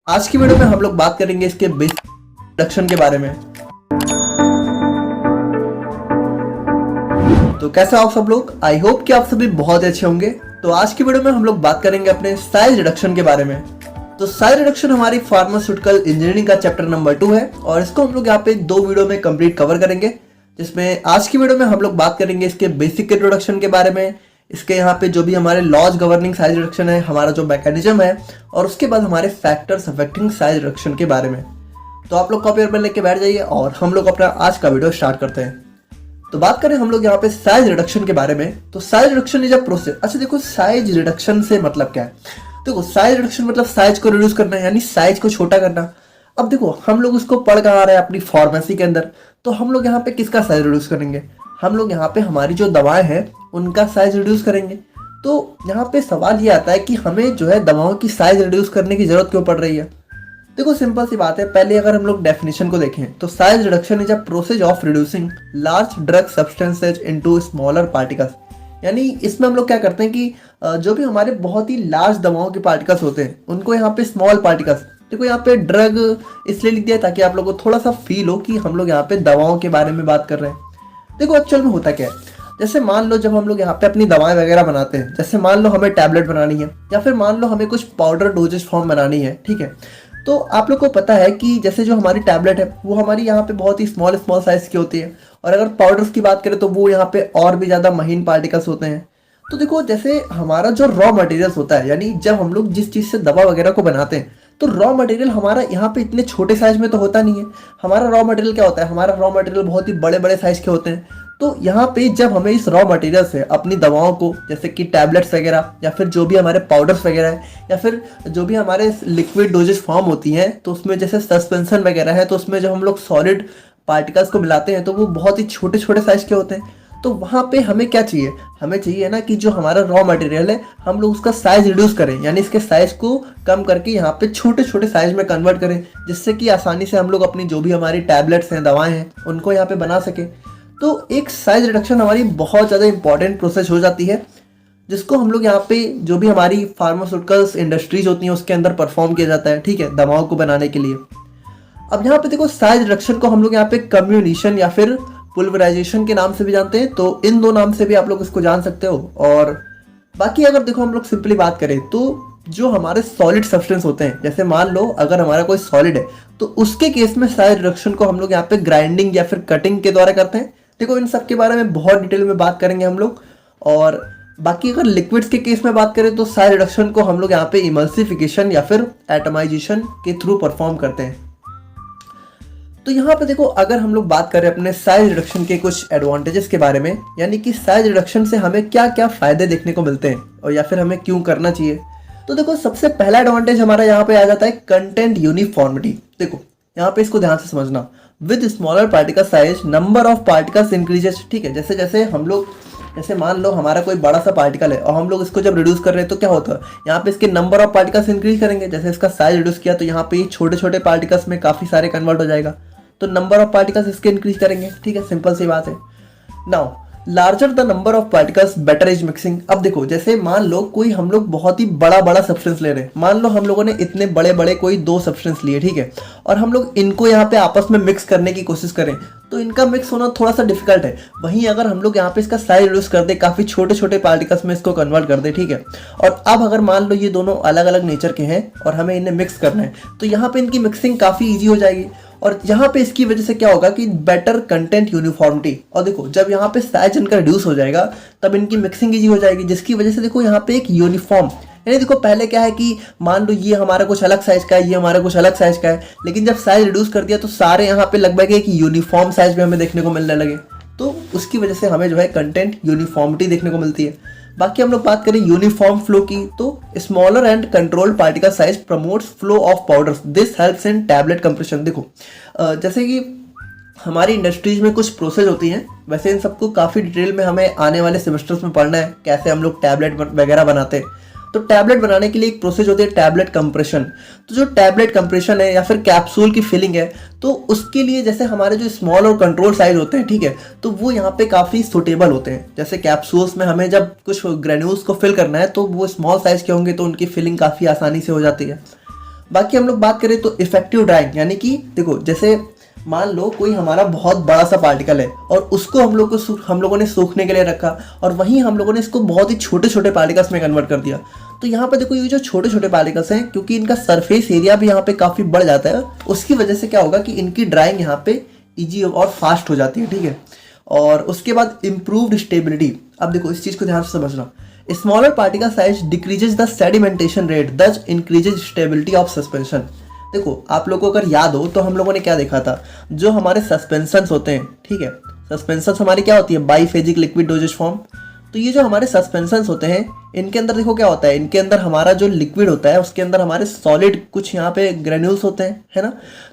आज की वीडियो में हम लोग बात करेंगे इसके बेसिक इंट्रोडक्शन के बारे में। तो कैसे हो आप सब लोग? आई होप कि आप सभी बहुत अच्छे होंगे। तो आज की वीडियो में हम लोग बात करेंगे अपने साइज रिडक्शन के बारे में। तो साइज रिडक्शन हमारी फार्मास्यूटिकल इंजीनियरिंग का चैप्टर नंबर 2 है और इसको हम लोग यहाँ पे 2 वीडियो में कंप्लीट कवर करेंगे, जिसमें आज की वीडियो में हम लोग बात करेंगे इसके बेसिक इंट्रोडक्शन के बारे में, इसके यहाँ पे जो भी हमारे लॉज गवर्निंग साइज रिडक्शन है, हमारा जो मैकेनिज्म है, और उसके बाद हमारे फैक्टर्स अफेक्टिंग साइज रिडक्शन के बारे में। तो आप लोग कॉपी और पेन लेके बैठ जाइए और हम लोग अपना आज का वीडियो स्टार्ट करते हैं। तो बात करें हम लोग यहाँ पे साइज रिडक्शन के बारे में। तो size reduction is a process. अच्छा देखो, साइज रिडक्शन से मतलब क्या है? देखो, साइज रिडक्शन मतलब साइज को रिड्यूस करना है, यानी साइज को छोटा करना। अब देखो, हम लोग उसको पढ़ कर आ रहे हैं अपनी फार्मेसी के अंदर, तो हम लोग यहाँ पे किसका साइज रिड्यूस करेंगे? हम लोग यहाँ पे हमारी जो दवाएं हैं उनका साइज रिड्यूस करेंगे। तो यहाँ पे सवाल ये आता है कि हमें जो है दवाओं की साइज रिड्यूस करने की जरूरत क्यों पड़ रही है? देखो, सिंपल सी बात है। पहले अगर हम लोग डेफिनेशन को देखें तो size reduction is a process of reducing large drug substances into smaller particles. यानी इसमें हम लोग क्या करते हैं कि जो भी हमारे बहुत ही लार्ज दवाओं के पार्टिकल्स होते हैं उनको यहाँ पे स्मॉल पार्टिकल्स, देखो यहाँ पे ड्रग इसलिए लिख दिया ताकि आप लोगों को थोड़ा सा फील हो कि हम लोग यहाँ पे दवाओं के बारे में बात कर रहे हैं। देखो एक्चुअल में होता क्या है, जैसे मान लो जब हम लोग यहाँ पे अपनी दवाएं वगैरह बनाते हैं, जैसे मान लो हमें टैबलेट बनानी है या फिर मान लो हमें कुछ पाउडर डोजेज फॉर्म बनानी है, ठीक है। तो आप लोग को पता है कि जैसे जो हमारी टैबलेट है वो हमारी यहाँ पे बहुत ही स्मॉल साइज की होती है, और अगर पाउडर्स की बात करें तो वो यहाँ पे और भी ज़्यादा महीन पार्टिकल्स होते हैं। तो देखो, जैसे हमारा जो रॉ मटेरियल्स होता है, यानी जब हम लोग जिस चीज़ से दवा वगैरह को बनाते हैं तो रॉ मटेरियल हमारा यहाँ पे इतने छोटे साइज में तो होता नहीं है। हमारा रॉ मटेरियल क्या होता है? हमारा रॉ मटेरियल बहुत ही बड़े बड़े साइज के होते हैं। तो यहाँ पे जब हमें इस रॉ मटेरियल से अपनी दवाओं को, जैसे कि टैबलेट्स वगैरह या फिर जो भी हमारे पाउडर्स वगैरह है या फिर जो भी हमारे लिक्विड डोजेस फॉर्म होती हैं, तो उसमें जैसे सस्पेंशन वगैरह है, तो उसमें जब हम लोग सॉलिड पार्टिकल्स को मिलाते हैं तो वो बहुत ही छोटे छोटे साइज के होते हैं। तो वहाँ पे हमें क्या चाहिए? हमें चाहिए ना कि जो हमारा रॉ मटेरियल है हम लोग उसका साइज रिड्यूस करें, यानी इसके साइज को कम करके यहाँ पे छोटे छोटे साइज में कन्वर्ट करें, जिससे कि आसानी से हम लोग अपनी जो भी हमारी टैबलेट्स हैं, दवाएं हैं, उनको यहाँ पे बना सकें। तो एक साइज रिडक्शन हमारी बहुत ज़्यादा इंपॉर्टेंट प्रोसेस हो जाती है, जिसको हम लोग यहाँ पे जो भी हमारी फार्मास्यूटिकल्स इंडस्ट्रीज होती हैं उसके अंदर परफॉर्म किया जाता है, ठीक है, दवाओं को बनाने के लिए। अब यहाँ पे देखो, साइज रिडक्शन को हम लोग यहाँ पे कम्युनिशन या फिर पुल्वराइजेशन के नाम से भी जानते हैं, तो इन दो नाम से भी आप लोग इसको जान सकते हो। और बाकी अगर देखो हम लोग सिंपली बात करें तो जो हमारे सॉलिड सब्सटेंस होते हैं, जैसे मान लो अगर हमारा कोई सॉलिड है तो उसके केस में साइज रिडक्शन को हम लोग यहाँ पे ग्राइंडिंग या फिर कटिंग के द्वारा करते हैं। देखो, इन सब के बारे में बहुत डिटेल में बात करेंगे हम लोग। और बाकी अगर लिक्विड्स के केस में बात करें तो साइज रिडक्शन को हम लोग यहाँ पे इमल्सिफिकेशन या फिर एटमाइजेशन के थ्रू परफॉर्म करते हैं। तो यहाँ पे देखो, अगर हम लोग बात करें अपने साइज रिडक्शन के कुछ एडवांटेजेस के बारे में, यानी कि साइज रिडक्शन से हमें क्या क्या फायदे देखने को मिलते हैं और या फिर हमें क्यों करना चाहिए। तो देखो, सबसे पहला एडवांटेज हमारा यहाँ पे आ जाता है कंटेंट यूनिफॉर्मिटी। देखो यहाँ पे इसको ध्यान से समझना। With smaller particle size number of particles increases, ठीक है। जैसे जैसे हम लोग, जैसे मान लो हमारा कोई बड़ा सा पार्टिकल है और हम लोग इसको जब रिड्यूस कर रहे हैं तो क्या होता है? यहाँ पे इसके नंबर ऑफ पार्टिकल्स इंक्रीज करेंगे। जैसे इसका साइज रिड्यूस किया तो यहाँ पे छोटे छोटे पार्टिकल्स में काफी सारे कन्वर्ट हो जाएगा, तो नंबर ऑफ पार्टिकल्स इसके इंक्रीज करेंगे, ठीक है, सिंपल सी बात है। Now larger the number of particles better is mixing. अब देखो, जैसे मान लो कोई हम लोग बहुत ही बड़ा बड़ा सब्सटेंस ले रहे हैं, मान लो हम लोगों ने इतने बड़े बड़े कोई 2 सब्सटेंस लिए, ठीक है, और हम लोग इनको यहाँ पे आपस में मिक्स करने की कोशिश करें तो इनका मिक्स होना थोड़ा सा डिफिकल्ट है। वहीं अगर हम लोग यहाँ पे इसका साइज रिड्यूस कर दे, काफी छोटे छोटे पार्टिकल्स में इसको कन्वर्ट कर दे, ठीक है, और अब अगर मान लो ये दोनों अलग अलग नेचर के हैं और हमें इन्हें मिक्स करना है तो यहाँ पे इनकी मिक्सिंग काफी ईजी हो जाएगी। और यहाँ पे इसकी वजह से क्या होगा कि बेटर कंटेंट यूनिफॉर्मिटी। और देखो, जब यहाँ पे साइज इनका रिड्यूस हो जाएगा तब इनकी मिक्सिंग ईजी हो जाएगी, जिसकी वजह से देखो यहाँ पे एक यूनिफॉर्म, यानी देखो पहले क्या है कि मान लो ये हमारा कुछ अलग साइज का है, ये हमारा कुछ अलग साइज का है, लेकिन जब साइज रिड्यूस कर दिया तो सारे यहाँ पे लगभग एक यूनिफॉर्म साइज में हमें देखने को मिलने लगे। तो उसकी वजह से हमें जो है कंटेंट यूनिफॉर्मिटी देखने को मिलती है। बाकी हम लोग बात करें यूनिफॉर्म फ्लो की, तो smaller and controlled particle size promotes flow of powders, this helps in tablet compression. देखो जैसे कि हमारी इंडस्ट्रीज में कुछ प्रोसेस होती हैं, वैसे इन सबको काफ़ी डिटेल में हमें आने वाले सेमेस्टर्स में पढ़ना है, कैसे हम लोग टैबलेट वगैरह बनाते हैं। तो टैबलेट बनाने के लिए एक प्रोसेस होती है टैबलेट कंप्रेशन। तो जो टैबलेट कंप्रेशन है या फिर कैप्सूल की फिलिंग है, तो उसके लिए जैसे हमारे जो स्मॉल और कंट्रोल साइज होते हैं, ठीक है, तो वो यहाँ पे काफ़ी सुटेबल होते हैं। जैसे कैप्सूल्स में हमें जब कुछ ग्रेन्यूल्स को फिल करना है तो वो स्मॉल साइज के होंगे तो उनकी फिलिंग काफ़ी आसानी से हो जाती है। बाकी हम लोग बात करें तो इफेक्टिव ड्राइंग, यानी कि देखो जैसे मान लो कोई हमारा बहुत बड़ा सा पार्टिकल है और उसको हम लोगों ने सूखने के लिए रखा और वहीं हम लोगों ने इसको बहुत ही छोटे छोटे पार्टिकल्स में कन्वर्ट कर दिया। तो यहाँ पे देखो ये जो छोटे छोटे पार्टिकल्स हैं, क्योंकि इनका सरफेस एरिया भी यहाँ पे काफ़ी बढ़ जाता है, उसकी वजह से क्या होगा कि इनकी ड्राइंग यहाँ पे ईजी और फास्ट हो जाती है, ठीक है। और उसके बाद इम्प्रूव्ड स्टेबिलिटी। अब देखो इस चीज़ को ध्यान से समझना, smaller particle size decreases the sedimentation rate दस इंक्रीजेज स्टेबिलिटी ऑफ सस्पेंशन। देखो आप लोगों को अगर याद हो तो हम लोगों ने क्या देखा था, जो हमारे सस्पेंशंस होते हैं, ठीक है, सस्पेंशंस हमारी क्या होती है, बाईफेजिक लिक्विड डोजेज फॉर्म। तो ये जो हमारे सस्पेंशंस होते हैं इनके अंदर देखो क्या होता है, इनके अंदर हमारा जो लिक्विड होता है उसके अंदर हमारे सॉलिड कुछ यहाँ पे ग्रेन्यूल्स होते हैं, है ना।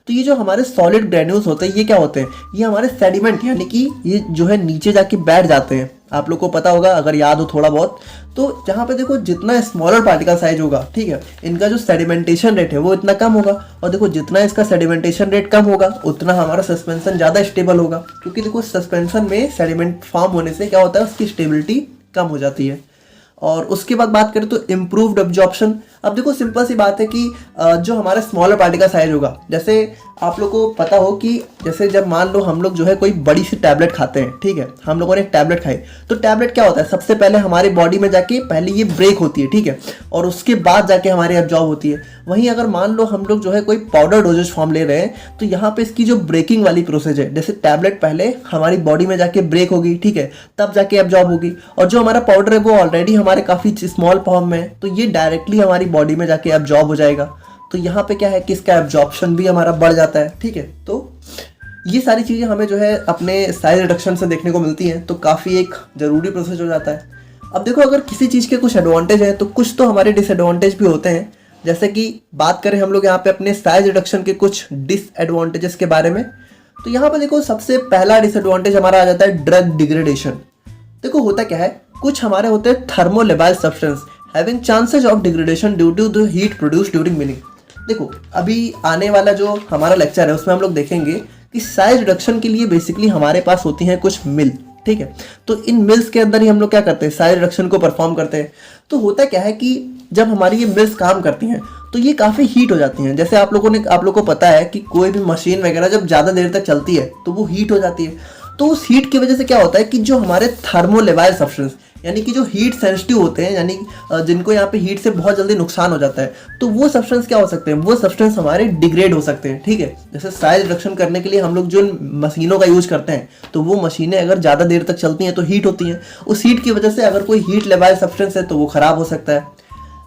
तो ये जो हमारे सॉलिड ग्रेन्यूल्स होते हैं ये क्या होते हैं, ये हमारे सेडिमेंट, यानी कि ये जो है नीचे जाके बैठ जाते हैं। आप लोग को पता होगा अगर याद हो थोड़ा बहुत, तो जहाँ पे देखो जितना स्मॉलर पार्टिकल साइज होगा, ठीक है, इनका जो सेडिमेंटेशन रेट है वो इतना कम होगा। और देखो जितना इसका सेडिमेंटेशन रेट कम होगा उतना हमारा सस्पेंशन ज़्यादा स्टेबल होगा, क्योंकि देखो सस्पेंशन में सेडिमेंट फॉर्म होने से क्या होता है, उसकी स्टेबिलिटी कम हो जाती है। और उसके बाद बात करें तो इम्प्रूव्ड एब्जॉर्प्शन। अब देखो सिंपल सी बात है कि जो हमारा स्मॉलर पार्टिकल साइज होगा, जैसे आप लोग को पता हो कि जैसे जब मान लो हम लोग जो है कोई बड़ी सी टैबलेट खाते हैं, ठीक है, हम लोगों ने एक टैबलेट खाई, तो टैबलेट क्या होता है, सबसे पहले हमारी बॉडी में जाके पहले ये ब्रेक होती है, ठीक है, और उसके बाद जाके हमारे एब्जॉर्ब होती है। वहीं अगर मान लो हम लोग जो है कोई पाउडर डोजेज फॉर्म ले रहे हैं, तो यहाँ पे इसकी जो ब्रेकिंग वाली प्रोसेस है, जैसे टैबलेट पहले हमारी बॉडी में जाके ब्रेक होगी, ठीक है, तब जाके एब्जॉर्ब होगी, और जो हमारा पाउडर है वो ऑलरेडी हमारे काफ़ी स्मॉल फॉर्म में है, तो ये डायरेक्टली हमारी बॉडी में जाके एब्जॉर्ब हो जाएगा। तो यहाँ पे क्या है कि इसका एब्जॉर्प्शन भी हमारा बढ़ जाता है, ठीक है। तो ये सारी चीज़ें हमें जो है अपने साइज रिडक्शन से देखने को मिलती हैं, तो काफ़ी एक ज़रूरी प्रोसेस हो जाता है। अब देखो अगर किसी चीज़ के कुछ एडवांटेज हैं तो कुछ तो हमारे डिसएडवांटेज भी होते हैं। जैसे कि बात करें हम लोग यहाँ पे अपने साइज रिडक्शन के कुछ डिसएडवांटेजेस के बारे में, तो यहाँ पे देखो सबसे पहला डिसएडवांटेज हमारा आ जाता है ड्रग डिग्रेडेशन। देखो होता क्या है, कुछ हमारे होते हैं thermolabile substance having chances of degradation due to the heat produce during milling. देखो अभी आने वाला जो हमारा लेक्चर है उसमें हम लोग देखेंगे कि साइज रिडक्शन के लिए बेसिकली हमारे पास होती हैं कुछ मिल, ठीक है। तो इन मिल्स के अंदर ही हम लोग क्या करते हैं, साइज रिडक्शन को परफॉर्म करते हैं। तो होता क्या है कि जब हमारी ये मिल्स काम करती हैं तो ये काफ़ी हीट हो जाती हैं। जैसे आप लोगों को पता है कि कोई भी मशीन वगैरह जब ज़्यादा देर तक चलती है तो वो हीट हो जाती है। तो उस हीट की वजह से क्या होता है कि जो हमारे थर्मोलेबाइल सब्सटेंस, यानी कि जो हीट सेंसिटिव होते हैं, यानी जिनको यहाँ पे हीट से बहुत जल्दी नुकसान हो जाता है, तो वो सब्सटेंस क्या हो सकते हैं, वो सब्सटेंस हमारे डिग्रेड हो सकते हैं, ठीक है। जैसे साइज रिडक्शन करने के लिए हम लोग जो मशीनों का यूज करते हैं, तो वो मशीनें अगर ज़्यादा देर तक चलती हैं तो हीट होती हैं। उस हीट की वजह से अगर कोई हीट लेबाइल सब्सटेंस है तो वो खराब हो सकता है।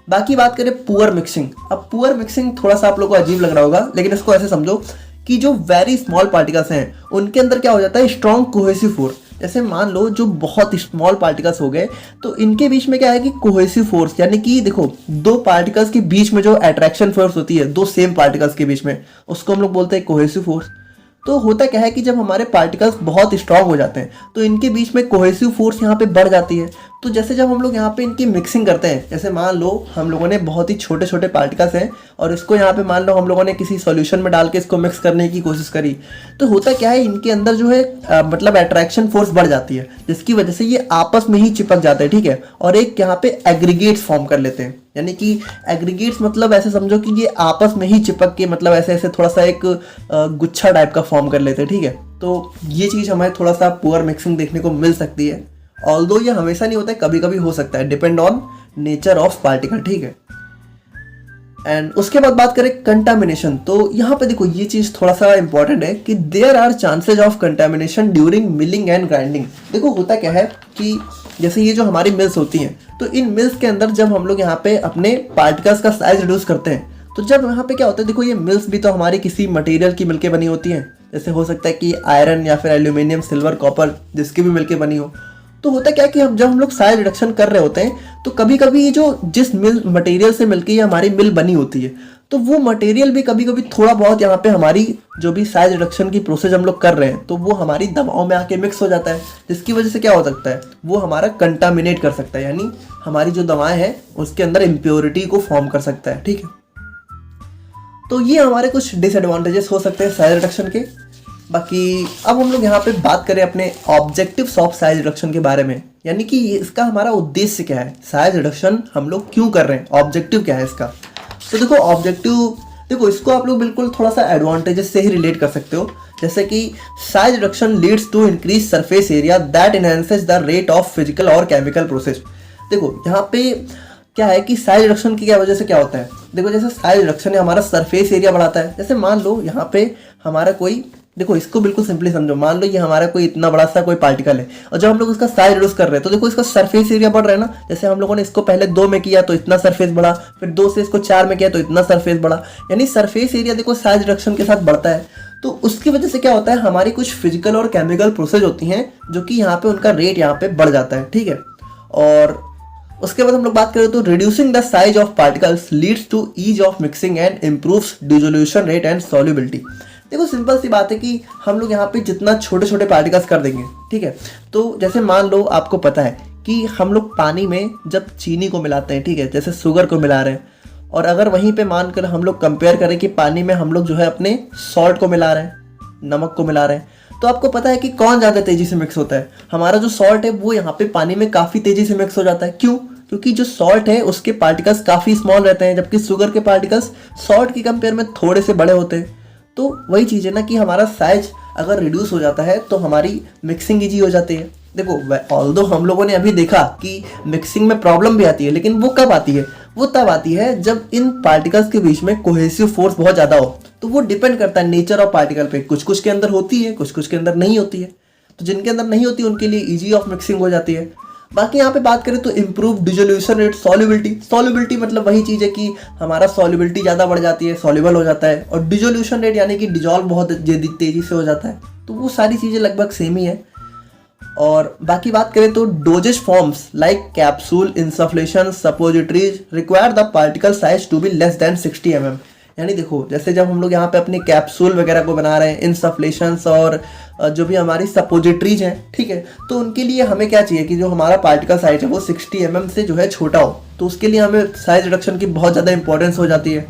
बाकी बात करें पुअर मिक्सिंग। अब पुअर मिक्सिंग थोड़ा सा आप लोग को अजीब लग रहा होगा, लेकिन इसको ऐसे समझो कि जो वेरी स्मॉल पार्टिकल्स हैं उनके अंदर क्या हो जाता है, स्ट्रॉन्ग कोहेसिव फोर्स। जैसे मान लो जो बहुत स्मॉल पार्टिकल्स हो गए, तो इनके बीच में क्या है कि कोहेसिव फोर्स, यानी कि देखो दो पार्टिकल्स के बीच में जो अट्रैक्शन फोर्स होती है दो सेम पार्टिकल्स के बीच में, उसको हम लोग बोलते हैं कोहेसिव फोर्स। तो होता क्या है कि जब हमारे पार्टिकल्स बहुत स्ट्रांग हो जाते हैं तो इनके बीच में कोहेसिव फोर्स यहाँ पे बढ़ जाती है। तो जैसे जब हम लोग यहाँ पे इनकी मिक्सिंग करते हैं, जैसे मान लो हम लोगों ने बहुत ही छोटे छोटे पार्टिकल्स हैं और इसको यहाँ पे मान लो हम लोगों ने किसी सॉल्यूशन में डाल के इसको मिक्स करने की कोशिश करी, तो होता क्या है इनके अंदर जो है मतलब अट्रैक्शन फोर्स बढ़ जाती है, जिसकी वजह से ये आपस में ही चिपक जाते हैं, ठीक है, और एक यहाँ पे एग्रीगेट्स फॉर्म कर लेते हैं। यानी कि एग्रीगेट्स मतलब ऐसे समझो कि ये आपस में ही चिपक के मतलब ऐसे ऐसे थोड़ा सा एक गुच्छा टाइप का फॉर्म कर लेते हैं, ठीक है। तो ये चीज़ हमें थोड़ा सा पुअर मिक्सिंग देखने को मिल सकती है, ऑल्दो ये हमेशा नहीं होता है, कभी कभी हो सकता है, depend on nature of particle, ठीक है। एंड उसके बाद बात करें कंटामिनेशन, तो यहाँ पे देखो ये चीज़ थोड़ा सा इंपॉर्टेंट है कि there are chances of contamination during milling and grinding. देखो होता क्या है कि जैसे ये जो हमारी मिल्स होती हैं, तो इन मिल्स के अंदर जब हम लोग यहाँ पे अपने पार्टिकल्स का साइज रिड्यूस करते हैं, तो जब यहाँ पे क्या होता है, देखो ये मिल्स भी तो हमारी किसी मटेरियल की मिलके बनी होती हैं, जैसे हो सकता है कि आयरन या फिर एल्यूमिनियम, सिल्वर, कॉपर, जिसकी भी मिलके बनी हो। तो होता क्या है कि जब हम लोग साइज रिडक्शन कर रहे होते हैं तो कभी कभी ये जो जिस मटेरियल से मिलके ये हमारी मिल बनी होती है, तो वो मटेरियल भी कभी कभी थोड़ा बहुत यहाँ पे हमारी जो भी साइज रिडक्शन की प्रोसेस हम लोग कर रहे हैं, तो वो हमारी दवाओं में आके मिक्स हो जाता है, जिसकी वजह से क्या हो सकता है, वो हमारा कंटामिनेट कर सकता है, यानी हमारी जो दवाएं हैं उसके अंदर इम्प्योरिटी को फॉर्म कर सकता है, ठीक है। तो ये हमारे कुछ डिसएडवांटेजेस हो सकते हैं साइज रिडक्शन के। बाकी अब हम लोग यहाँ पे बात करें अपने ऑब्जेक्टिव्स ऑफ साइज रिडक्शन के बारे में, यानी कि इसका हमारा उद्देश्य क्या है, साइज रिडक्शन हम लोग क्यों कर रहे हैं, ऑब्जेक्टिव क्या है इसका। तो देखो ऑब्जेक्टिव देखो इसको आप लोग बिल्कुल थोड़ा सा एडवांटेजेस से ही रिलेट कर सकते हो, जैसे कि size reduction leads to increase surface area that enhances the rate of physical और केमिकल प्रोसेस। देखो यहाँ पे क्या है कि साइज रिडक्शन की क्या वजह से क्या होता है, देखो जैसे साइज रिडक्शन है हमारा सरफेस एरिया बढ़ाता है। जैसे मान लो यहाँ पे हमारा कोई, देखो इसको बिल्कुल सिंपली समझो, मान लो ये हमारा कोई इतना बड़ा सा कोई पार्टिकल है और जब हम लोग इसका साइज रिड्यूस कर रहे हैं तो देखो इसका सरफेस एरिया बढ़ रहा है ना। जैसे हम लोगों ने इसको पहले 2 में किया तो इतना सरफेस बढ़ा, फिर 2 से इसको 4 में किया तो इतना सरफेस बढ़ा, यानी सरफेस एरिया देखो साइज रिडक्शन के साथ बढ़ता है। तो उसकी वजह से क्या होता है, हमारी कुछ फिजिकल और केमिकल प्रोसेस होती हैं जो कि यहाँ पे उनका रेट यहाँ पे बढ़ जाता है, ठीक है। और उसके बाद हम लोग बात करें तो reducing the size of particles leads to ease of mixing and improves dissolution rate and solubility. देखो सिंपल सी बात है कि हम लोग यहाँ पे जितना छोटे छोटे पार्टिकल्स कर देंगे, ठीक है, तो जैसे मान लो आपको पता है कि हम लोग पानी में जब चीनी को मिलाते हैं, ठीक है, जैसे शुगर को मिला रहे हैं, और अगर वहीं पे मानकर हम लोग कंपेयर करें कि पानी में हम लोग जो है अपने सॉल्ट को मिला रहे हैं, नमक को मिला रहे हैं, तो आपको पता है कि कौन ज़्यादा तेज़ी से मिक्स होता है। हमारा जो सॉल्ट है वो यहाँ पे पानी में काफ़ी तेज़ी से मिक्स हो जाता है। क्यों? क्योंकि जो सॉल्ट है उसके पार्टिकल्स काफ़ी स्मॉल रहते हैं, जबकि शुगर के पार्टिकल्स सॉल्ट की कंपेयर में थोड़े से बड़े होते हैं। तो वही चीज़ है ना कि हमारा साइज अगर रिड्यूस हो जाता है तो हमारी मिक्सिंग ईजी हो जाती है। देखो ऑल्दो हम लोगों ने अभी देखा कि मिक्सिंग में प्रॉब्लम भी आती है, लेकिन वो कब आती है, वो तब आती है जब इन पार्टिकल्स के बीच में कोहेसिव फोर्स बहुत ज़्यादा हो। तो वो डिपेंड करता है नेचर ऑफ पार्टिकल पे, कुछ कुछ के अंदर होती है, कुछ कुछ के अंदर नहीं होती है। तो जिनके अंदर नहीं होती उनके लिए ईजी ऑफ मिक्सिंग हो जाती है। बाकी यहाँ पे बात करें तो इम्प्रूव डिसोल्यूशन रेट, सॉल्युबिलिटी मतलब वही चीज़ है कि हमारा सॉल्युबिलिटी ज़्यादा बढ़ जाती है, सॉल्युबल हो जाता है, और डिसोल्यूशन रेट यानी कि डिजॉल्व बहुत तेज़ी से हो जाता है। तो वो सारी चीज़ें लगभग सेम ही है। और बाकी बात करें तो dosage forms like capsule, insufflation, suppositories require the particle size to be less than 60 mm। यानी देखो जैसे जब हम लोग यहाँ पे अपने कैप्सूल वगैरह को बना रहे हैं, इंसफ्लेशंस और जो भी हमारी सपोजिटरीज हैं, ठीक है, तो उनके लिए हमें क्या चाहिए कि जो हमारा पार्टिकल साइज है वो 60 mm से जो है छोटा हो। तो उसके लिए हमें साइज रिडक्शन की बहुत ज़्यादा इंपॉर्टेंस हो जाती है।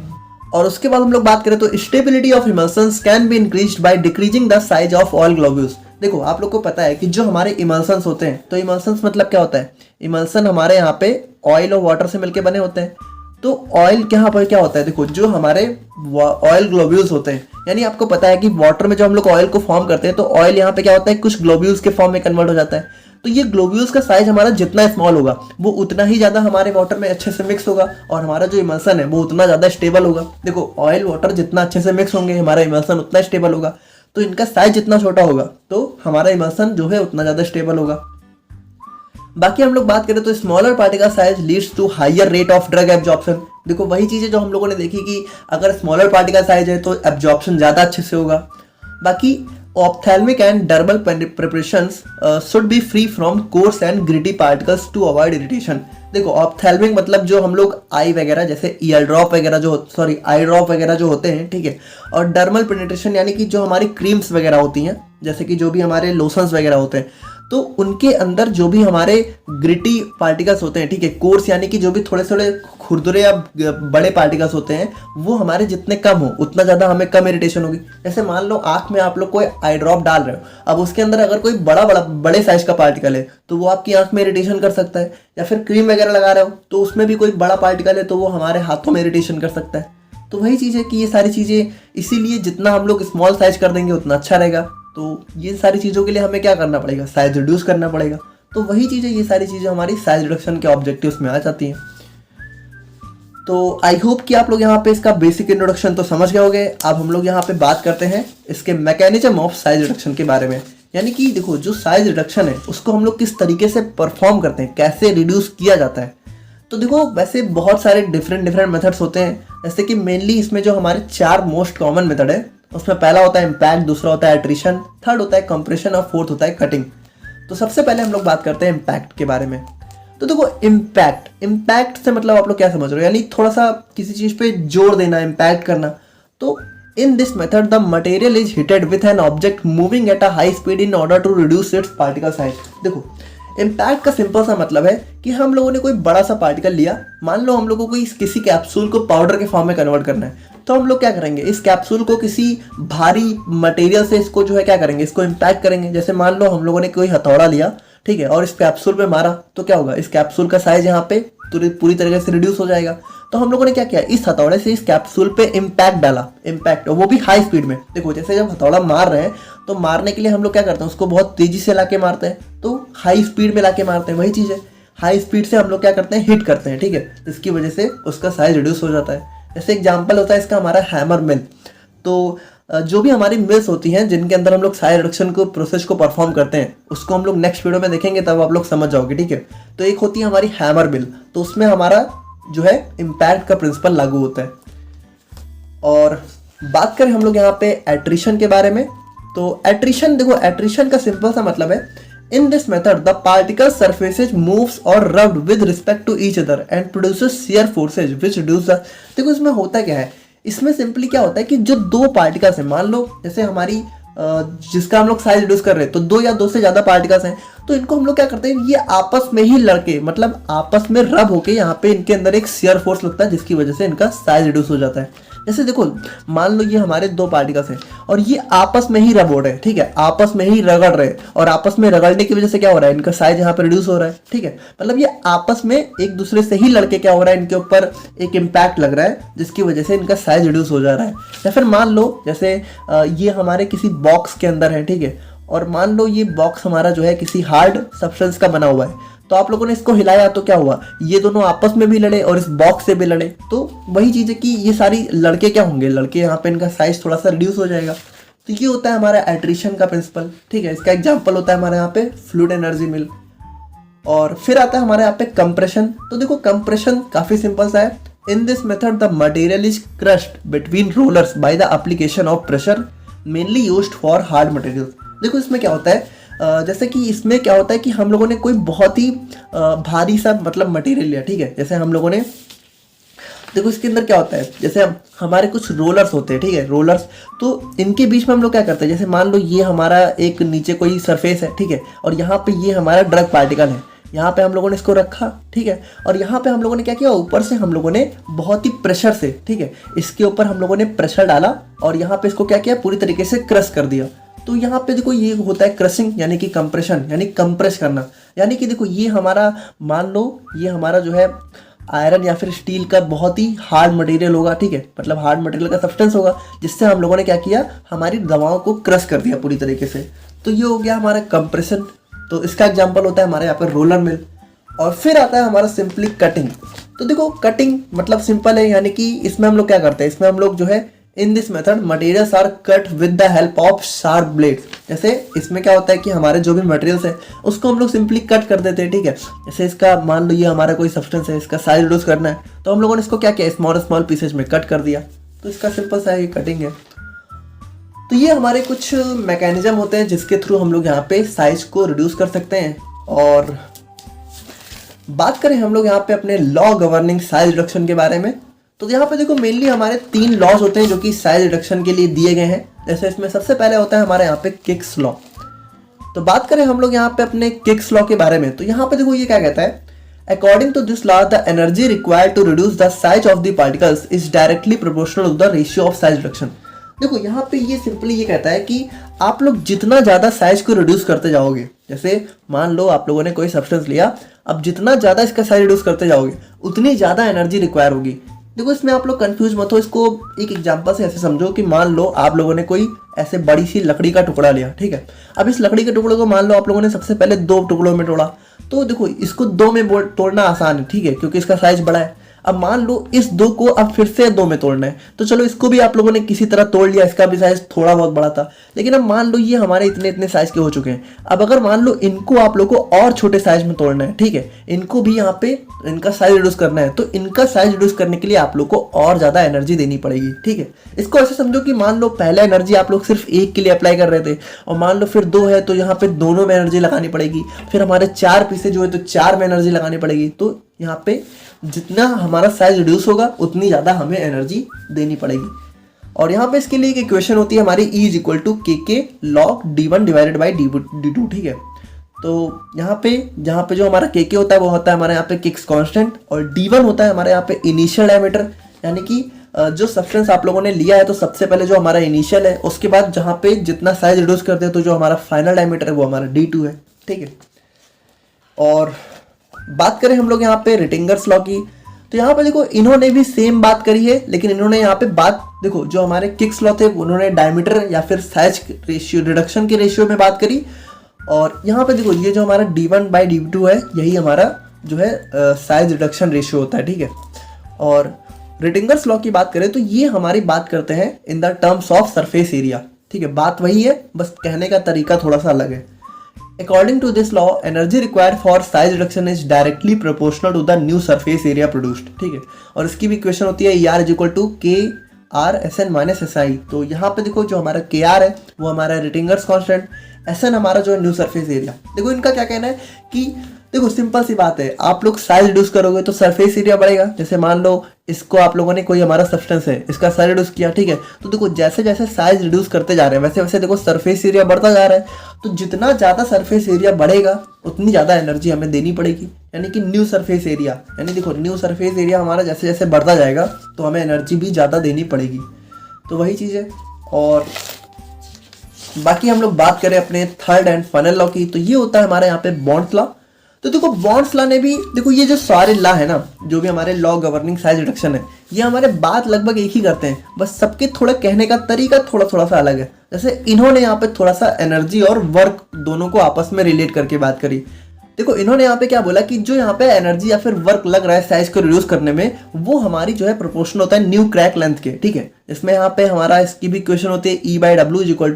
और उसके बाद हम लोग बात करें तो stability of emulsions can be increased by decreasing the size of oil globules. देखो आप लोग को पता है कि जो हमारे इमल्सन्स होते हैं, तो इमल्सन्स मतलब क्या होता है, इमल्सन हमारे यहाँ पे ऑयल और वाटर से मिलके बने होते हैं। तो ऑयल यहाँ पर क्या होता है, देखो जो हमारे ऑयल ग्लोब्यूल्स होते हैं, यानी आपको पता है कि वाटर में जो हम लोग ऑयल को फॉर्म करते हैं तो ऑयल यहाँ पे क्या होता है, कुछ ग्लोब्यूल्स के फॉर्म में कन्वर्ट हो जाता है। तो ये ग्लोब्यूल्स का साइज हमारा जितना स्मॉल होगा वो उतना ही ज़्यादा हमारे वाटर में अच्छे से मिक्स होगा, और हमारा जो इमल्सन है वो उतना ज़्यादा स्टेबल होगा। देखो ऑयल वाटर जितना अच्छे से मिक्स होंगे हमारा इमल्सन उतना स्टेबल होगा। तो इनका साइज जितना छोटा होगा तो हमारा इमल्सन जो है उतना ज़्यादा स्टेबल होगा। बाकी हम लोग बात करें तो smaller particle size leads to higher rate of drug absorption. देखो वही चीज़ें जो हम लोगों ने देखी कि अगर स्मॉलर पार्टिकल साइज है तो एब्जॉर्प्शन ज़्यादा अच्छे से होगा। बाकी ophthalmic and dermal preparations should be free from coarse and gritty particles to avoid irritation. देखो ऑप्थेल्मिक मतलब जो हम लोग आई वगैरह जैसे ईयर ड्रॉप वगैरह जो आई ड्रॉप वगैरह जो होते हैं, ठीक है, और डर्मल पेनिट्रेशन यानी कि जो हमारी क्रीम्स वगैरह होती हैं, जैसे कि जो भी हमारे लोशंस वगैरह होते हैं, तो उनके अंदर जो भी हमारे ग्रिटी पार्टिकल्स होते हैं, ठीक है, कोर्स यानी कि जो भी थोड़े थोड़े खुरदुरे या बड़े पार्टिकल्स होते हैं वो हमारे जितने कम हो उतना ज़्यादा हमें कम इरिटेशन होगी। जैसे मान लो आँख में आप लोग कोई आई ड्रॉप डाल रहे हो, अब उसके अंदर अगर कोई बड़े साइज का पार्टिकल है तो वो आपकी आँख में इरिटेशन कर सकता है, या फिर क्रीम वगैरह लगा रहे हो तो उसमें भी कोई बड़ा पार्टिकल है तो वो हमारे हाथों में इरिटेशन कर सकता है। तो वही चीज़ है कि ये सारी चीज़ें इसीलिए जितना हम लोग स्मॉल साइज कर देंगे उतना अच्छा रहेगा। तो ये सारी चीज़ों के लिए हमें क्या करना पड़ेगा, साइज रिड्यूस करना पड़ेगा। तो वही चीज़ें, ये सारी चीज़ें हमारी साइज रिडक्शन के ऑब्जेक्टिव्स में आ जाती हैं। तो आई होप कि आप लोग यहाँ पे इसका बेसिक इंट्रोडक्शन तो समझ गए होंगे। अब हम लोग यहाँ पे बात करते हैं इसके मैकेनिज्म ऑफ साइज रिडक्शन के बारे में। यानी कि देखो जो साइज रिडक्शन है उसको हम लोग किस तरीके से परफॉर्म करते हैं, कैसे रिड्यूस किया जाता है। तो देखो वैसे बहुत सारे डिफरेंट मेथड्स होते हैं, जैसे कि मेनली इसमें जो हमारे 4 मोस्ट कॉमन मेथड है उसमें पहला होता है इम्पैक्ट, दूसरा होता है एट्रिशन, थर्ड होता है कंप्रेशन और फोर्थ होता है कटिंग। तो सबसे पहले हम लोग बात करते हैं इम्पैक्ट के बारे में। तो देखो इम्पैक्ट से मतलब आप लोग क्या समझ रहे हो, यानी थोड़ा सा किसी चीज़ पे जोर देना, इम्पैक्ट करना। तो in this method the material is heated with an object moving at a high speed in order to reduce its particle size. देखो इम्पैक्ट का सिंपल सा मतलब है कि हम लोगों ने कोई बड़ा सा पार्टिकल लिया, मान लो हम लोगों को किसी कैप्सूल को पाउडर के फॉर्म में कन्वर्ट करना है, तो हम लोग क्या करेंगे, इस कैप्सूल को किसी भारी मटेरियल से इसको जो है क्या करेंगे, इसको इम्पैक्ट करेंगे। जैसे मान लो हम लोगों ने कोई हथौड़ा लिया, ठीक है, और इस कैप्सूल पे मारा तो क्या होगा, इस कैप्सूल का साइज यहाँ पे पूरी तरीके से रिड्यूस हो जाएगा। तो हम लोगों ने क्या किया, इस हथौड़े से इस कैप्सूल पे इम्पैक्ट डाला, इम्पैक्ट, और वो भी हाई स्पीड में। देखो जैसे जब हथौड़ा मार रहे हैं तो मारने के लिए हम लोग क्या करते हैं, उसको बहुत तेजी से लाके मारते हैं, तो हाई स्पीड में लाके मारते हैं। वही चीज़ है, हाई स्पीड से हम लोग क्या करते हैं, हिट करते हैं, ठीक है, जिसकी वजह से उसका साइज रिड्यूस हो जाता है। जैसे एग्जाम्पल होता है इसका हमारा हैमर मिल। तो जो भी हमारी मिल्स होती हैं जिनके अंदर हम लोग साइज रिडक्शन को प्रोसेस को परफॉर्म करते हैं, उसको हम लोग नेक्स्ट वीडियो में देखेंगे, तब आप लोग समझ जाओगे, ठीक है। तो एक होती है हमारी हैमर मिल, तो उसमें हमारा जो है इम्पैक्ट का प्रिंसिपल लागू होता है। और बात करें हम लोग यहाँ पे एट्रिशन के बारे में, तो एट्रिशन, देखो एट्रिशन का सिंपल सा मतलब है, in this method the particle surfaces moves और rubbed with respect to each other and produces shear forces which reduce the. देखो इसमें होता क्या है, इसमें सिंपली क्या होता है कि जो दो पार्टिकल्स हैं, मान लो जैसे हमारी जिसका हम लोग साइज रिड्यूस कर रहे हैं, तो दो या दो से ज्यादा पार्टिकल्स हैं, तो इनको हम लोग क्या करते हैं, ये आपस में ही लड़के, मतलब आपस में रब होके यहाँ पे इनके अंदर एक शियर फोर्स लगता है, जिसकी वजह से इनका साइज रिड्यूस हो जाता है। जैसे देखो मान लो ये हमारे दो पार्टिकल्स हैं और ये आपस में ही रब हो रहे हैं, ठीक है, आपस में ही रगड़ रहे हैं, और आपस में रगड़ने की वजह से क्या हो रहा है, इनका साइज यहाँ पे रिड्यूस हो रहा है, ठीक है। मतलब ये आपस में एक दूसरे से ही लड़के क्या हो रहा है, इनके ऊपर एक इम्पैक्ट लग रहा है, जिसकी वजह से इनका साइज रिड्यूस हो जा रहा है। या फिर मान लो जैसे ये हमारे किसी बॉक्स के अंदर है, ठीक है, और मान लो ये बॉक्स हमारा जो है किसी हार्ड सब्सटेंस का बना हुआ है, तो आप लोगों ने इसको हिलाया तो क्या हुआ, ये दोनों आपस में भी लड़े और इस बॉक्स से भी लड़े। तो वही चीज़ है कि ये सारी लड़के क्या होंगे, लड़के यहाँ पे इनका साइज थोड़ा सा रिड्यूस हो जाएगा। तो ये होता है हमारा एट्रिशन का प्रिंसिपल, ठीक है। इसका एग्जाम्पल होता है हमारे यहाँ पे फ्लूइड एनर्जी मिल। और फिर आता है हमारे यहाँ पे कंप्रेशन। तो देखो कंप्रेशन काफ़ी सिंपल सा है, in this method the material is crushed between rollers by the application of pressure mainly used for hard materials. देखो इसमें क्या होता है, जैसे कि इसमें क्या होता है कि हम लोगों ने कोई बहुत ही भारी सा मतलब मटेरियल लिया, ठीक है, जैसे हम लोगों ने, देखो इसके अंदर क्या होता है, जैसे हमारे कुछ रोलर्स होते हैं, ठीक है, रोलर्स, तो इनके बीच में हम लोग क्या करते हैं, जैसे मान लो ये हमारा एक नीचे कोई सरफेस है, ठीक है, और यहाँ पे ये हमारा ड्रग पार्टिकल है, यहाँ पे हम लोगों ने इसको रखा, ठीक है, और यहाँ पे हम लोगों ने क्या किया, ऊपर से हम लोगों ने बहुत ही प्रेशर से, ठीक है, इसके ऊपर हम लोगों ने प्रेशर डाला और यहाँ पे इसको क्या किया, पूरी तरीके से क्रश कर दिया। तो यहाँ पे देखो ये होता है क्रशिंग, यानी कि कंप्रेशन, यानी कंप्रेस करना। यानी कि देखो ये हमारा, मान लो ये हमारा जो है आयरन या फिर स्टील का बहुत ही हार्ड मटेरियल होगा, ठीक है, मतलब हार्ड मटेरियल का सब्सटेंस होगा, जिससे हम लोगों ने क्या किया, हमारी दवाओं को क्रश कर दिया पूरी तरीके से। तो ये हो गया हमारा कंप्रेशन। तो इसका एग्जाम्पल होता है हमारे यहाँ पर रोलर मिल। और फिर आता है हमारा सिंपली कटिंग। तो देखो कटिंग मतलब सिंपल है, यानी कि इसमें हम लोग क्या करते हैं, इसमें हम लोग जो है in this method materials are cut with the help of sharp blades. जैसे इसमें क्या होता है कि हमारे जो भी मटेरियल्स है उसको हम लोग सिंपली कट कर देते हैं, ठीक है। जैसे इसका मान लो ये हमारा कोई सब्सटेंस है, इसका साइज रिड्यूस करना है, तो हम लोगों ने इसको क्या किया, स्मॉल स्मॉल पीसेज में कट कर दिया। तो इसका सिंपल सा ये कटिंग है। तो ये हमारे कुछ मैकेनिज्म होते हैं जिसके थ्रू हम लोग यहाँ पे साइज को रिड्यूस कर सकते हैं। और बात करें हम लोग यहाँ पे अपने लॉ गवर्निंग साइज रिडक्शन के बारे में, तो यहाँ पे देखो मेनली हमारे 3 लॉज होते हैं जो कि साइज रिडक्शन के लिए दिए गए हैं। जैसे इसमें सबसे पहले होता है हमारे यहाँ पे किक्स लॉ। तो बात करें हम लोग यहाँ पे अपने किक्स लॉ के बारे में, तो यहाँ पे देखो ये क्या कहता है, according to this law the energy required to reduce the size of the particles is directly proportional to the ratio of size reduction. देखो यहाँ पे ये सिंपली ये कहता है कि आप लोग जितना ज़्यादा साइज को रिड्यूस करते जाओगे, जैसे मान लो आप लोगों ने कोई सब्सटेंस लिया, अब जितना ज़्यादा इसका साइज रिड्यूस करते जाओगे उतनी ज़्यादा एनर्जी रिक्वायर होगी। देखो इसमें आप लोग कंफ्यूज मत हो, इसको एक एग्जांपल से ऐसे समझो कि मान लो आप लोगों ने कोई ऐसे बड़ी सी लकड़ी का टुकड़ा लिया, ठीक है। अब इस लकड़ी के टुकड़े को मान लो आप लोगों ने सबसे पहले 2 टुकड़ों में तोड़ा, तो देखो इसको 2 में तोड़ना आसान है, ठीक है, क्योंकि इसका साइज बड़ा है। अब मान लो इस 2 को अब फिर से 2 में तोड़ना है, तो चलो इसको भी आप लोगों ने किसी तरह तोड़ लिया, इसका भी साइज थोड़ा बहुत बड़ा था। लेकिन अब मान लो ये हमारे इतने इतने साइज के हो चुके हैं, अब अगर मान लो इनको आप लोगों को और छोटे साइज में तोड़ना है, ठीक है, इनको भी यहाँ पे इनका साइज रिड्यूस करना है, तो इनका साइज रिड्यूस करने के लिए आप लोग को और ज्यादा एनर्जी देनी पड़ेगी, ठीक है। इसको ऐसे समझो कि मान लो पहले एनर्जी आप लोग सिर्फ एक के लिए अप्लाई कर रहे थे, और मान लो फिर 2 है तो यहाँ पे दोनों में एनर्जी लगानी पड़ेगी, फिर हमारे 4 पीसे जो है तो 4 में एनर्जी लगानी पड़ेगी। तो यहाँ पे जितना हमारा साइज रिड्यूस होगा उतनी ज़्यादा हमें एनर्जी देनी पड़ेगी। और यहाँ पे इसके लिए एक इक्वेशन होती है हमारी E इज इक्वल टू के log d1 divided by d2, ठीक है। तो यहाँ पे जो हमारा के होता है वो होता है हमारे यहाँ पे किक्स कांस्टेंट, और d1 होता है हमारे यहाँ पे इनिशियल डायमीटर, यानी कि जो सब्सटेंस आप लोगों ने लिया है तो सबसे पहले जो हमारा इनिशियल है, उसके बाद जहाँ पे जितना साइज रिड्यूस करते हैं तो जो हमारा फाइनल डायमीटर है वो हमारा d2 है, ठीक है। और बात करें हम लोग यहाँ पे रिटिंगर्स लॉ की, तो यहाँ पे देखो इन्होंने भी सेम बात करी है, लेकिन इन्होंने यहाँ पे बात देखो जो हमारे किक्स लॉ थे उन्होंने डायमीटर या फिर साइज रेशियो रिडक्शन के रेशियो में बात करी, और यहाँ पे देखो ये जो हमारा d1/d2 है यही हमारा जो है साइज रिडक्शन रेशियो होता है, ठीक है। और रिटिंगर्स लॉ की बात करें तो ये हमारी बात करते हैं in the terms of surface area, ठीक है। बात वही है, बस कहने का तरीका थोड़ा सा अलग है। According to this law, energy required for size reduction is directly proportional to the new surface area produced, ठीक है। और इसकी भी इक्वेशन होती है ER = KR/SN - SI। तो यहाँ पे देखो जो हमारा KR है वो हमारा रिटिंगर्स कांस्टेंट, SN हमारा जो है न्यू सरफेस एरिया। देखो इनका क्या कहना है कि देखो सिंपल सी बात है, आप लोग साइज रिड्यूस करोगे तो सरफेस एरिया बढ़ेगा। जैसे मान लो इसको आप लोगों ने कोई हमारा सब्सटेंस है इसका साइज रिड्यूस किया, ठीक है, तो देखो जैसे जैसे साइज रिड्यूस करते जा रहे हैं वैसे वैसे देखो सरफेस एरिया बढ़ता जा रहा है। तो जितना ज़्यादा सरफेस एरिया बढ़ेगा उतनी ज़्यादा एनर्जी हमें देनी पड़ेगी, यानी कि न्यू सरफेस एरिया, यानी देखो न्यू सरफेस एरिया हमारा जैसे जैसे बढ़ता जाएगा तो हमें एनर्जी भी ज़्यादा देनी पड़ेगी। तो वही चीज़ है। और बाकी हम लोग बात करें अपने थर्ड एंड फाइनल लॉ की, तो ये होता है हमारे यहाँ पे बॉन्ड्स लॉ। तो देखो बॉन्ड्स लॉ ने भी देखो ये जो सारे लॉ है ना, जो भी हमारे लॉ गवर्निंग साइज रिडक्शन है, ये हमारे बात लगभग एक ही करते हैं, बस सबके थोड़ा कहने का तरीका थोड़ा थोड़ा सा अलग है। जैसे इन्होंने यहाँ पे थोड़ा सा एनर्जी और वर्क दोनों को आपस में रिलेट करके बात करी। देखो इन्होंने यहाँ पे क्या बोला कि जो यहाँ पे एनर्जी या फिर वर्क लग रहा है साइज को रिड्यूस करने में, वो हमारी जो है प्रोपोर्शनल होता है न्यू क्रैक लेंथ के, ठीक है। इसमें यहाँ पे हमारा इसकी भी इक्वेशन होती है E/W = √100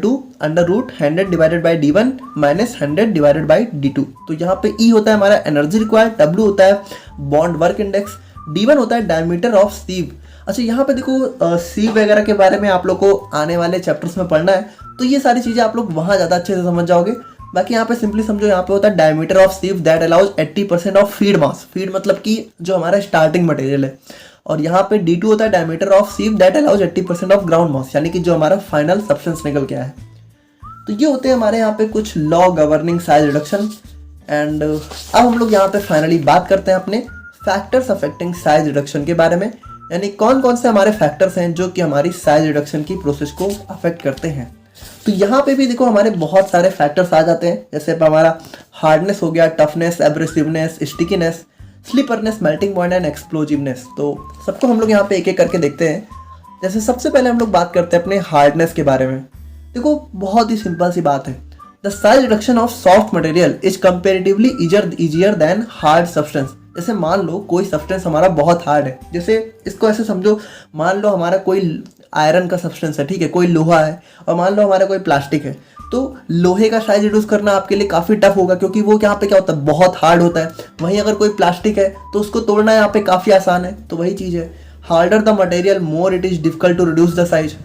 / d1 - 100 / d2। तो यहाँ पे E होता है हमारा एनर्जी रिक्वायर्ड, W होता है बॉन्ड वर्क इंडेक्स, d1 होता है डायमीटर ऑफ सीव। अच्छा यहाँ पे देखो सीव वगैरह के बारे में आप लोग को आने वाले चैप्टर्स में पढ़ना है, तो ये सारी चीज़ें आप लोग वहाँ ज़्यादा अच्छे से समझ जाओगे। बाकी यहाँ पे सिंपली समझो, यहाँ पे होता है diameter of sieve that allows 80% of feed mass. Feed मतलब कि जो हमारा स्टार्टिंग मटेरियल है। और यहाँ पे D2 होता है diameter of sieve that allows 80% of ground mass, यानी कि जो हमारा फाइनल सब्सटेंस निकल के आया है। तो ये होते हैं हमारे यहाँ पे कुछ law governing size reduction. And अब हम लोग यहाँ पे फाइनली बात करते हैं अपने फैक्टर्स अफेक्टिंग साइज रिडक्शन के बारे में, यानी कौन कौन से हमारे फैक्टर्स हैं जो कि हमारी साइज रिडक्शन की प्रोसेस को अफेक्ट करते हैं। तो यहाँ पे भी देखो हमारे बहुत सारे फैक्टर्स आ जाते हैं, जैसे हमारा हार्डनेस हो गया, toughness, abrasiveness, stickiness, slipperiness, melting point and explosiveness. तो सबको हम लोग यहाँ पे एक एक करके देखते हैं। जैसे सबसे पहले हम लोग बात करते हैं अपने हार्डनेस के बारे में। देखो बहुत ही सिंपल सी बात है, the size reduction of soft material is comparatively easier than hard substance. जैसे मान लो कोई सब्सटेंस हमारा बहुत हार्ड है, जैसे इसको ऐसे समझो, मान लो हमारा कोई आयरन का सब्सटेंस है, ठीक है, कोई लोहा है, और मान लो हमारा कोई प्लास्टिक है, तो लोहे का साइज रिड्यूस करना आपके लिए काफ़ी टफ होगा, क्योंकि वो यहाँ पे क्या होता है, बहुत हार्ड होता है। वहीं अगर कोई प्लास्टिक है तो उसको तोड़ना यहाँ पे काफ़ी आसान है। तो वही चीज़ है, harder the material more it is difficult to reduce the size.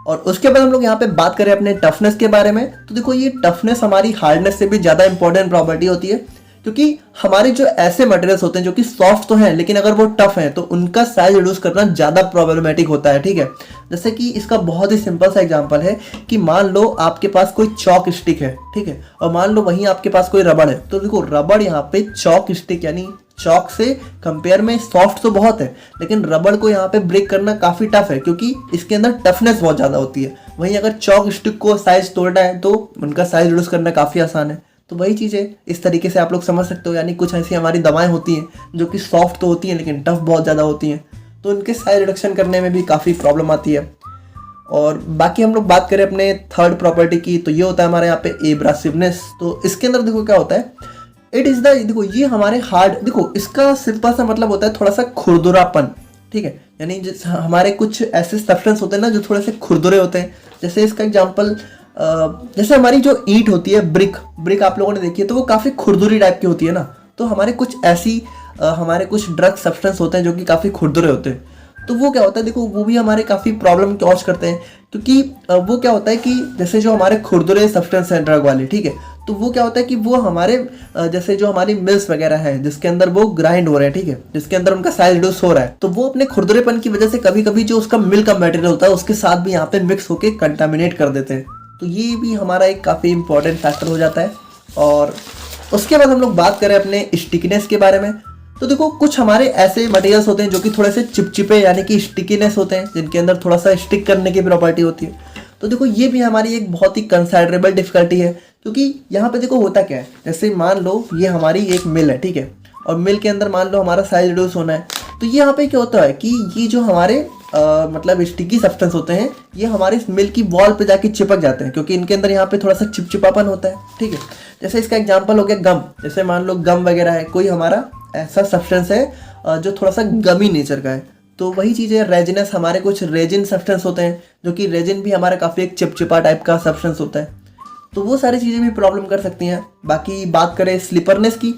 और उसके बाद हम लोग यहाँ पे बात करें अपने टफनेस के बारे में, तो देखो ये टफनेस हमारी हार्डनेस से भी ज़्यादा इंपॉर्टेंट प्रॉपर्टी होती है, क्योंकि हमारे जो ऐसे मटेरियल्स होते हैं जो कि सॉफ्ट तो हैं लेकिन अगर वो टफ हैं तो उनका साइज रिड्यूस करना ज़्यादा प्रॉब्लमेटिक होता है, ठीक है। जैसे कि इसका बहुत ही सिंपल सा एग्जांपल है कि मान लो आपके पास कोई चॉक स्टिक है, ठीक है, और मान लो वहीं आपके पास कोई रबड़ है, तो देखो रबड़ यहाँ पे चॉक स्टिक यानी चॉक से कंपेयर में सॉफ्ट तो बहुत है, लेकिन रबड़ को यहाँ पे ब्रेक करना काफ़ी टफ है, क्योंकि इसके अंदर टफनेस बहुत ज़्यादा होती है। वहीं अगर चॉक स्टिक को साइज तोड़ना है तो उनका साइज रिड्यूस करना काफ़ी आसान है। तो वही चीज़ है, इस तरीके से आप लोग समझ सकते हो। यानी कुछ ऐसी हमारी दवाएं होती हैं जो कि सॉफ्ट तो होती हैं लेकिन टफ बहुत ज़्यादा होती हैं, तो उनके साइज रिडक्शन करने में भी काफ़ी प्रॉब्लम आती है। और बाकी हम लोग बात करें अपने थर्ड प्रॉपर्टी की, तो ये होता है हमारे यहाँ पे एब्रासिवनेस। तो इसके अंदर देखो क्या होता है, इट इज़ द, देखो ये हमारे हार्ड, देखो इसका सिंपल सा मतलब होता है थोड़ा सा खुरदुरापन, ठीक है। यानी हमारे कुछ ऐसे सब्सटेंस होते हैं ना जो थोड़े से खुरदुरे होते हैं। जैसे इसका एग्जाम्पल, जैसे हमारी जो ईंट होती है, ब्रिक आप लोगों ने देखी है, तो वो काफ़ी खुरदुरी टाइप की होती है ना। तो हमारे कुछ ऐसी हमारे कुछ ड्रग सब्सटेंस होते हैं जो कि काफ़ी खुरदुरे होते हैं। तो वो क्या होता है, देखो वो भी हमारे काफ़ी प्रॉब्लम कॉज करते हैं, क्योंकि वो क्या होता है कि जैसे जो हमारे खुरदुरे सब्सटेंस हैं ड्रग वाले, ठीक है, तो वो क्या होता है कि वो हमारे जैसे जो हमारी मिल्स वगैरह हैं जिसके अंदर वो ग्राइंड हो रहे हैं, ठीक है, जिसके अंदर उनका साइज रिड्यूस हो रहा है, तो वो अपने खुरदुरेपन की वजह से कभी कभी जो उसका मिल्क का मटेरियल होता है उसके साथ भी यहाँ पे मिक्स होकर कंटामिनेट कर देते हैं। तो ये भी हमारा एक काफ़ी इंपॉर्टेंट फैक्टर हो जाता है। और उसके बाद हम लोग बात करें अपने स्टिकीनेस के बारे में, तो देखो कुछ हमारे ऐसे मटेरियल्स होते हैं जो कि थोड़े से चिपचिपे यानी कि स्टिकीनेस होते हैं, जिनके अंदर थोड़ा सा स्टिक करने की प्रॉपर्टी होती है। तो देखो ये भी हमारी एक बहुत ही कंसिडरेबल डिफिकल्टी है, क्योंकि यहाँ पे देखो होता क्या है, जैसे मान लो ये हमारी एक मिल है, ठीक है, और मिल्क के अंदर मान लो हमारा साइज रिड्यूस होना है, तो ये यहाँ पे क्या होता है कि ये जो हमारे मतलब स्टिकी सब्सटेंस होते हैं ये हमारे इस मिल्क की वॉल पे जाके चिपक जाते हैं, क्योंकि इनके अंदर यहाँ पे थोड़ा सा चिपचिपापन होता है, ठीक है। जैसे इसका एग्जांपल हो गया गम, जैसे मान लो गम वगैरह है, कोई हमारा ऐसा सब्सटेंस है जो थोड़ा सा गमी नेचर का है, तो वही चीज़ है रेजिनस, हमारे कुछ रेजिन सब्सटेंस होते हैं, जो कि रेजिन भी हमारा काफ़ी एक चिपचिपा टाइप का सब्सटेंस होता है, तो वो सारी चीज़ें भी प्रॉब्लम कर सकती हैं। बाकी बात करें स्लिपरनेस की,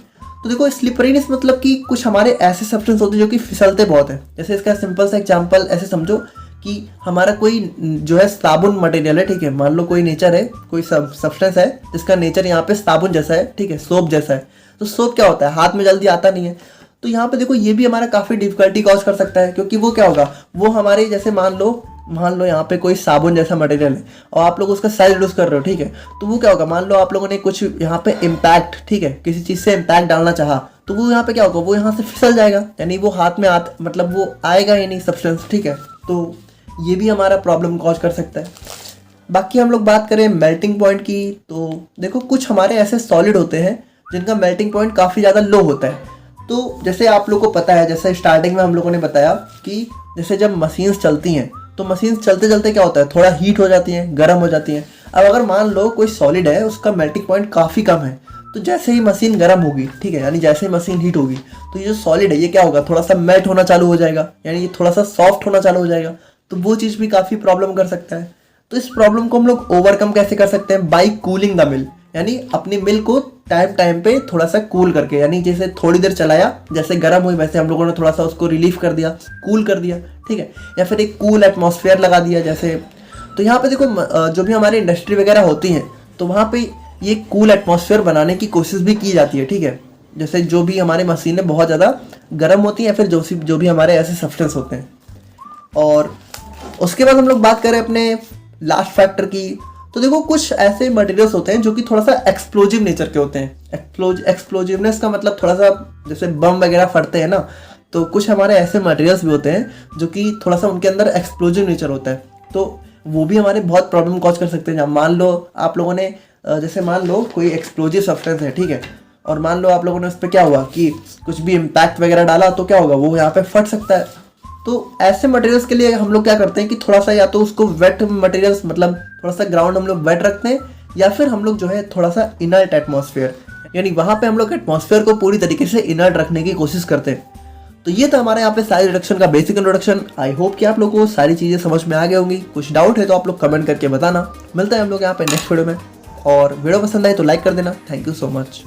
तो देखो स्लिपरीनेस मतलब कि कुछ हमारे ऐसे सब्सटेंस होते हैं जो कि फिसलते बहुत हैं। जैसे इसका सिंपल सा एग्जांपल ऐसे समझो कि हमारा कोई जो है साबुन मटेरियल है, ठीक है, मान लो कोई नेचर है, कोई सब्सटेंस है जिसका नेचर यहाँ पे साबुन जैसा है, ठीक है, सोप जैसा है, तो सोप क्या होता है, हाथ में जल्दी आता नहीं है, तो यहाँ पे देखो ये भी हमारा काफ़ी डिफिकल्टी कॉज कर सकता है, क्योंकि वो क्या होगा, वो हमारे जैसे मान लो यहाँ पे कोई साबुन जैसा मटेरियल है और आप लोग उसका साइज रिड्यूस कर रहे हो, ठीक है, तो वो क्या होगा, मान लो आप लोगों ने कुछ यहाँ पे इम्पैक्ट, ठीक है, किसी चीज़ से इम्पैक्ट डालना चाहा, तो वो यहाँ पे क्या होगा, वो यहाँ से फिसल जाएगा, यानी वो हाथ में मतलब वो आएगा ही नहीं सब्सटेंस, ठीक है, तो ये भी हमारा प्रॉब्लम कॉज कर सकता है। बाकी हम लोग बात करें मेल्टिंग पॉइंट की, तो देखो कुछ हमारे ऐसे सॉलिड होते हैं जिनका मेल्टिंग पॉइंट काफ़ी ज़्यादा लो होता है, तो जैसे आप लोगों को पता है, जैसे स्टार्टिंग में हम लोगों ने बताया कि जैसे जब मशीन्स चलती हैं तो मशीन्स चलते चलते क्या होता है, थोड़ा हीट हो जाती हैं, गर्म हो जाती हैं। अब अगर मान लो कोई सॉलिड है उसका मेल्टिंग पॉइंट काफ़ी कम है, तो जैसे ही मशीन गर्म होगी, ठीक है, यानी जैसे ही मशीन हीट होगी तो ये जो सॉलिड है ये क्या होगा, थोड़ा सा मेल्ट होना चालू हो जाएगा, यानी ये थोड़ा सा सॉफ्ट होना चालू हो जाएगा, तो वो चीज़ भी काफ़ी प्रॉब्लम कर सकता है। तो इस प्रॉब्लम को हम लोग ओवरकम कैसे कर सकते हैं, बाई कूलिंग द मिल, यानी अपनी मिल को टाइम पे थोड़ा सा कूल करके, यानी जैसे थोड़ी देर चलाया, जैसे गर्म हुई वैसे हम लोगों ने थोड़ा सा उसको रिलीफ कर दिया, कूल कर दिया, ठीक है, या फिर एक कूल एटमॉस्फेयर लगा दिया जैसे। तो यहाँ पे देखो जो भी हमारी इंडस्ट्री वगैरह होती हैं तो वहाँ पे ये कूल एटमॉस्फेयर बनाने की कोशिश भी की जाती है, ठीक है, जैसे जो भी हमारी मशीनें बहुत ज़्यादा गर्म होती हैं या फिर जो भी हमारे ऐसे सब्सटेंस होते हैं। और उसके बाद हम लोग बात करें अपने लास्ट फैक्टर की, तो देखो कुछ ऐसे मटेरियल्स होते हैं जो कि थोड़ा सा एक्सप्लोजिव नेचर के होते हैं। एक्सप्लोजिवनेस का मतलब थोड़ा सा जैसे बम वगैरह फटते हैं ना, तो कुछ हमारे ऐसे मटेरियल्स भी होते हैं जो कि थोड़ा सा उनके अंदर एक्सप्लोजिव नेचर होता है, तो वो भी हमारे बहुत प्रॉब्लम कॉज कर सकते हैं। जब मान लो आप लोगों ने जैसे मान लो कोई एक्सप्लोजिव सब्सटेंस है, ठीक है, और मान लो आप लोगों ने उस पर क्या हुआ कि कुछ भी इम्पैक्ट वगैरह डाला, तो क्या होगा, वो यहाँ पे फट सकता है। तो ऐसे मटेरियल्स के लिए हम लोग क्या करते हैं कि थोड़ा सा या तो उसको वेट मटेरियल्स, मतलब थोड़ा सा ग्राउंड हम लोग वेट रखते हैं, या फिर हम लोग जो है थोड़ा सा इनर्ट एटमॉस्फेयर, यानी वहाँ पे हम लोग एटमॉस्फेयर को पूरी तरीके से इनर्ट रखने की कोशिश करते हैं। तो ये था हमारे यहाँ पे साइज रिडक्शन का बेसिक इंट्रोडक्शन। आई होप कि आप लोगों को सारी चीज़ें समझ में आ गई होंगी। कुछ डाउट है तो आप लोग कमेंट करके बताना। मिलते हैं हम लोग यहाँ पे नेक्स्ट वीडियो में, और वीडियो पसंद आए तो लाइक कर देना। Thank you so much.